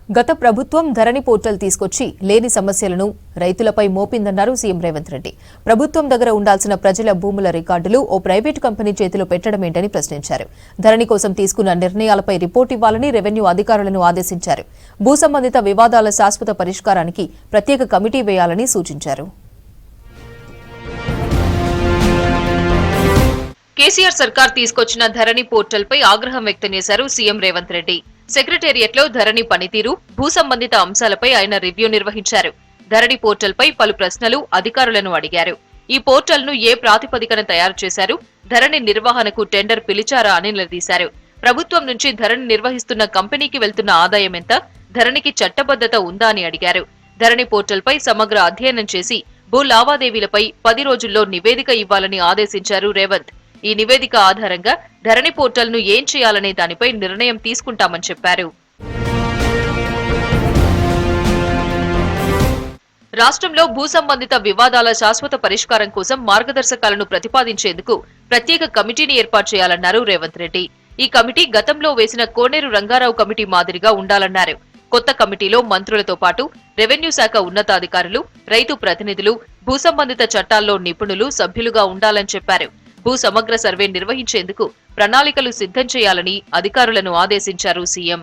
గత ప్రభుత్వం ధరణి పోర్టల్ తీసుకొచ్చి లేని సమస్యలను రైతులపై మోపిందన్నారు సీఎం రేవంత్ రెడ్డి. ప్రభుత్వం దగ్గర ఉండాల్సిన ప్రజల భూముల రికార్డులు ఓ ప్రైవేటు కంపెనీ చేతిలో పెట్టడమేంటని ప్రశ్నించారు. ధరణి కోసం తీసుకున్న నిర్ణయాలపై రిపోర్టు ఇవ్వాలని రెవెన్యూ అధికారులను ఆదేశించారు. భూ సంబంధిత వివాదాల శాశ్వత పరిష్కారానికి ప్రత్యేక కమిటీ వేయాలని సూచించారు. కేసీఆర్ సర్కార్ తీసుకొచ్చిన ధరణి పోర్టల్ పై ఆగ్రహం వ్యక్తం చేశారు సీఎం రేవంత్ రెడ్డి. సెక్రటేరియట్ లో ధరణి పనితీరు, భూ సంబంధిత అంశాలపై ఆయన రివ్యూ నిర్వహించారు. ధరణి పోర్టల్ పై పలు ప్రశ్నలు అధికారులను అడిగారు. ఈ పోర్టల్ ను ఏ ప్రాతిపదికన తయారు చేశారు, ధరణి నిర్వహణకు టెండర్ పిలిచారా అని నిలదీశారు. ప్రభుత్వం నుంచి ధరణి నిర్వహిస్తున్న కంపెనీకి వెళ్తున్న ఆదాయం ఎంత, ధరణికి చట్టబద్ధత ఉందా అని అడిగారు. ధరణి పోర్టల్ పై సమగ్ర అధ్యయనం చేసి భూ లావాదేవీలపై 10 రోజుల్లో నివేదిక ఇవ్వాలని ఆదేశించారు రేవంత్. ఈ నివేదిక ఆధారంగా ధరణి పోర్టల్ ను ఏం చేయాలనే దానిపై నిర్ణయం తీసుకుంటామని చెప్పారు. రాష్ట్రంలో భూ సంబంధిత వివాదాల శాశ్వత పరిష్కారం కోసం మార్గదర్శకాలను ప్రతిపాదించేందుకు ప్రత్యేక కమిటీని ఏర్పాటు చేయాలన్నారు రేవంత్ రెడ్డి. ఈ కమిటీ గతంలో వేసిన కోనేరు రంగారావు కమిటీ మాదిరిగా ఉండాలన్నారు. కొత్త కమిటీలో మంత్రులతో పాటు రెవెన్యూ శాఖ ఉన్నతాధికారులు, రైతు ప్రతినిధులు, భూ సంబంధిత చట్టాల్లో నిపుణులు సభ్యులుగా ఉండాలని చెప్పారు. భూ సమగ్ర సర్వే నిర్వహించేందుకు ప్రణాళికలు సిద్ధం చేయాలని అధికారులను ఆదేశించారు సీఎం.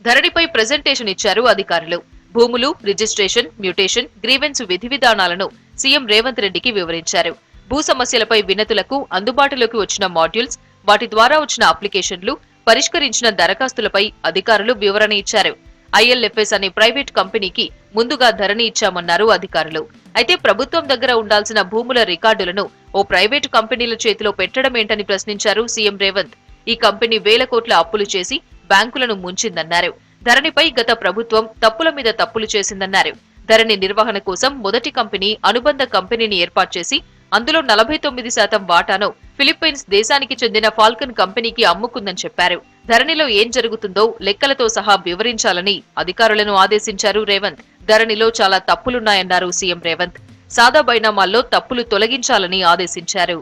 ధరణిపై ప్రెజెంటేషన్ ఇచ్చారు అధికారులు. భూములు, రిజిస్ట్రేషన్, మ్యూటేషన్, గ్రీవెన్స్ విధి విధానాలను సీఎం రేవంత్ రెడ్డికి వివరించారు. భూ సమస్యలపై వినతులకు అందుబాటులోకి వచ్చిన మాడ్యూల్స్, వాటి ద్వారా వచ్చిన అప్లికేషన్లు, పరిష్కరించిన దరఖాస్తులపై అధికారులు వివరణ ఇచ్చారు. ఐఎల్ఎఫ్ఎస్ అనే ప్రైవేట్ కంపెనీకి ముందుగా ధరణి ఇచ్చామన్నారు అధికారులు. అయితే ప్రభుత్వం దగ్గర ఉండాల్సిన భూముల రికార్డులను ఓ ప్రైవేటు కంపెనీల చేతిలో పెట్టడమేంటని ప్రశ్నించారు సీఎం రేవంత్. ఈ కంపెనీ వేల కోట్ల అప్పులు చేసి బ్యాంకులను ముంచిందన్నారు. ధరణిపై గత ప్రభుత్వం తప్పుల మీద తప్పులు చేసిందన్నారు. ధరణి నిర్వహణ కోసం మొదటి కంపెనీ అనుబంధ కంపెనీని ఏర్పాటు చేసి అందులో 49% వాటాను ఫిలిప్పీన్స్ దేశానికి చెందిన ఫాల్కన్ కంపెనీకి అమ్ముకుందని చెప్పారు. ధరణిలో ఏం జరుగుతుందో లెక్కలతో సహా వివరించాలని అధికారులను ఆదేశించారు రేవంత్. ధరణిలో చాలా తప్పులున్నాయన్నారు సీఎం రేవంత్. సాదా బైనామాల్లో తప్పులు తొలగించాలని ఆదేశించారు.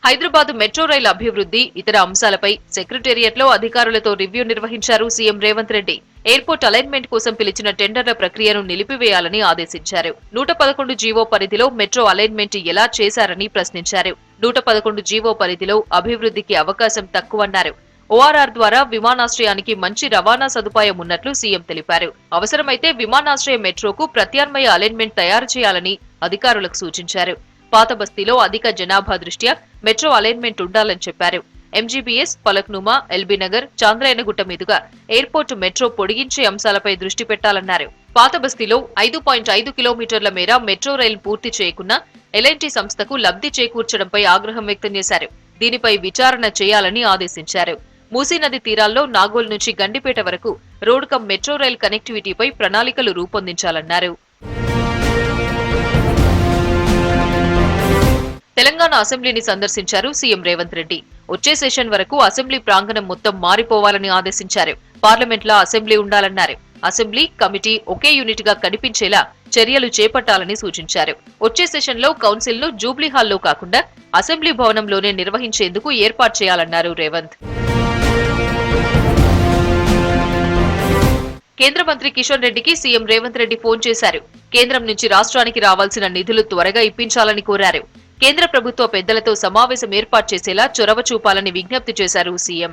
హైదరాబాద్ మెట్రో రైలు అభివృద్ధి, ఇతర అంశాలపై సెక్రటేరియట్ లో అధికారులతో రివ్యూ నిర్వహించారు CM Revanth Reddy. Airport alignment కోసం పిలిచిన టెండర్ల ప్రక్రియను నిలిపివేయాలని ఆదేశించారు. 111 జీవో పరిధిలో మెట్రో అలైన్మెంట్ ఎలా చేశారని ప్రశ్నించారు. 111 జీవో పరిధిలో అభివృద్ధికి అవకాశం తక్కువన్నారు. ఓఆర్ఆర్ ద్వారా విమానాశ్రయానికి మంచి రవాణా సదుపాయం ఉన్నట్లు సీఎం తెలిపారు. అవసరమైతే విమానాశ్రయ మెట్రోకు ప్రత్యామ్నాయ అలైన్మెంట్ తయారు చేయాలని అధికారులకు సూచించారు. పాత బస్తీలో అధిక జనాభా దృష్ట్యా మెట్రో అలైన్మెంట్ ఉండాలని చెప్పారు. ఎంజీబీఎస్, పలక్నుమా, ఎల్బీనగర్, చాంద్రాయనగుట్ట మీదుగా ఎయిర్పోర్టు మెట్రో పొడిగించే అంశాలపై దృష్టి పెట్టాలన్నారు. పాత బస్తీలో 5.5 కిలోమీటర్ల మేర మెట్రో రైలు పూర్తి చేయకున్నా ఎల్ఎన్టీ సంస్థకు లబ్ధి చేకూర్చడంపై ఆగ్రహం వ్యక్తం చేశారు. దీనిపై విచారణ చేయాలని ఆదేశించారు. మూసీ నది తీరాల్లో నాగోల్ నుంచి గండిపేట వరకు రోడ్ కమ్ మెట్రో రైల్ కనెక్టివిటీపై ప్రణాళికలు రూపొందించాలన్నారు. తెలంగాణ అసెంబ్లీని సందర్శించారు సీఎం రేవంత్ రెడ్డి. వచ్చే సెషన్ వరకు అసెంబ్లీ ప్రాంగణం మొత్తం మారిపోవాలని ఆదేశించారు. పార్లమెంట్లో అసెంబ్లీ ఉండాలన్నారు. అసెంబ్లీ, కమిటీ ఒకే యూనిట్ గా కనిపించేలా చర్యలు చేపట్టాలని సూచించారు. వచ్చే సెషన్ లో కౌన్సిల్ ను జూబ్లీ హాల్లో కాకుండా అసెంబ్లీ భవనంలోనే నిర్వహించేందుకు ఏర్పాటు చేయాలన్నారు రేవంత్. కేంద్ర మంత్రి కిషన్ రెడ్డికి సీఎం రేవంత్ రెడ్డి ఫోన్ చేశారు. కేంద్రం నుంచి రాష్ట్రానికి రావాల్సిన నిధులు త్వరగా ఇప్పించాలని కోరారు. కేంద్ర ప్రభుత్వ పెద్దలతో సమావేశం ఏర్పాటు చేసేలా చొరవ చూపాలని విజ్ఞప్తి చేశారు సీఎం.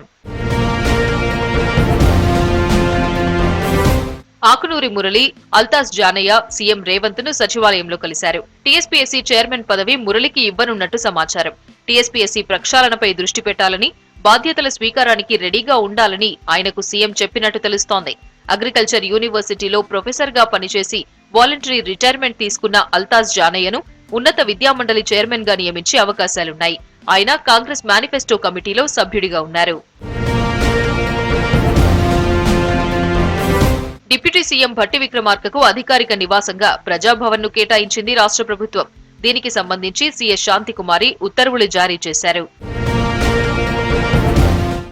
ఆకునూరి మురళి, అల్తాస్ జానయ్య సీఎం రేవంత్ ను సచివాలయంలో కలిశారు. టీఎస్పీఎస్సీ చైర్మన్ పదవి మురళికి ఇవ్వనున్నట్టు సమాచారం. టీఎస్పీఎస్సీ ప్రక్షాళనపై దృష్టి పెట్టాలని, బాధ్యతల స్వీకారానికి రెడీగా ఉండాలని ఆయనకు సీఎం చెప్పినట్టు తెలుస్తోంది. అగ్రికల్చర్ యూనివర్సిటీలో ప్రొఫెసర్ గా పనిచేసి వాలంటరీ రిటైర్మెంట్ తీసుకున్న అల్తాస్ జానయ్యను ఉన్నత విద్యామండలి చైర్మన్ గా నియమించే అవకాశాలున్నాయి. ఆయన కాంగ్రెస్ మేనిఫెస్టో కమిటీలో సభ్యుడిగా ఉన్నారు. డిప్యూటీ సీఎం భట్టి విక్రమార్కకు అధికారిక నివాసంగా ప్రజాభవన్ ను కేటాయించింది రాష్ట్ర ప్రభుత్వం. దీనికి సంబంధించి సీఎస్ శాంతికుమారి ఉత్తర్వులు జారీ చేశారు.